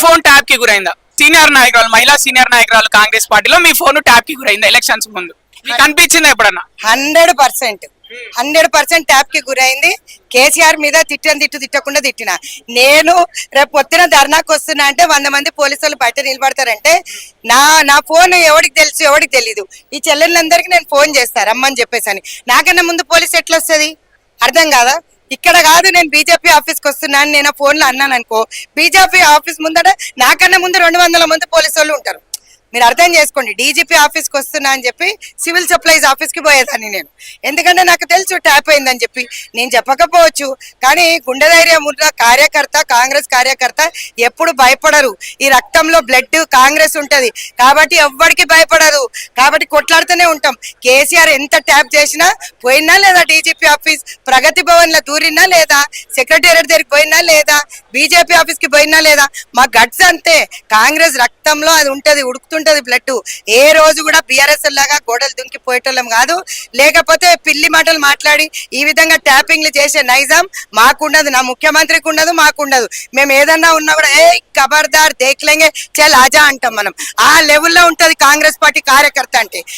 Phone tap కి గురైందా? Senior నాయకురాలు, మహిళా సీనియర్ నాయకురాలు కాంగ్రెస్ పార్టీలో మీ ఫోన్ ట్యాప్ కి గురైందా ఎలక్షన్స్ ముందు? మీకు అనిపించిందా ఎప్పుడన్నా? 100% ట్యాప్ కి గురైంది. కేసీఆర్ మీద తిట్టకుండా తిట్టిన నేను రేపు పొద్దున ధర్నాకు వస్తున్నా అంటే 100 మంది పోలీసులు బయట నిలబడతారంటే నా ఫోన్ ఎవరికి తెలుసు, ఎవరికి తెలీదు. ఈ చెల్లెళ్ళందరికీ నేను ఫోన్ చేస్తా రమ్మని చెప్పేసి. నాకన్నా ముందు పోలీసు ఎట్లా వస్తుంది? అర్థం కాదా? ఇక్కడ కాదు, నేను బీజేపీ ఆఫీస్కి వస్తున్నాను నేను ఫోన్ లో అన్నాను అనుకో, బీజేపీ ఆఫీస్ ముందట నాకన్నా ముందు 200 మంది పోలీసు వాళ్ళు ఉంటారు. మీరు అర్థం చేసుకోండి. డీజీపీ ఆఫీస్కి వస్తున్నా అని చెప్పి సివిల్ సప్లైస్ ఆఫీస్కి పోయేదాన్ని నేను, ఎందుకంటే నాకు తెలుసు ట్యాప్ అయిందని చెప్పి. నేను చెప్పకపోవచ్చు, కానీ గుండె ధైర్యం ఉన్న కార్యకర్త, కాంగ్రెస్ కార్యకర్త ఎప్పుడు భయపడరు. ఈ రక్తంలో బ్లడ్ కాంగ్రెస్ ఉంటది కాబట్టి ఎవ్వడికి భయపడరు. కాబట్టి కొట్లాడుతూనే ఉంటాం. కేసీఆర్ ఎంత ట్యాప్ చేసినా పోయినా లేదా, డీజీపీ ఆఫీస్ ప్రగతి భవన్ లో దూరినా లేదా, సెక్రటేరియట్ దగ్గరికి పోయినా లేదా, బీజేపీ ఆఫీస్ కి పోయినా లేదా, మా గట్స్ అంతే. కాంగ్రెస్ రక్తంలో అది ఉంటది, ఉడుకుతుంటది బ్లడ్. ఏ రోజు కూడా బిఆర్ఎస్ లాగా గోడలు దుంకి పోయేటోళ్ళం కాదు. లేకపోతే పిల్లి మాటలు మాట్లాడి ఈ విధంగా ట్యాపింగ్లు చేసే నైజాం మాకుండదు, నా ముఖ్యమంత్రికి ఉండదు, మాకుండదు. మేము ఏదన్నా ఉన్నా కూడా ఏ ఖబర్దార్ దేఖ్లేంగే చల్ ఆజా అంటాం మనం. ఆ లెవెల్లో ఉంటది కాంగ్రెస్ పార్టీ కార్యకర్త అంటే.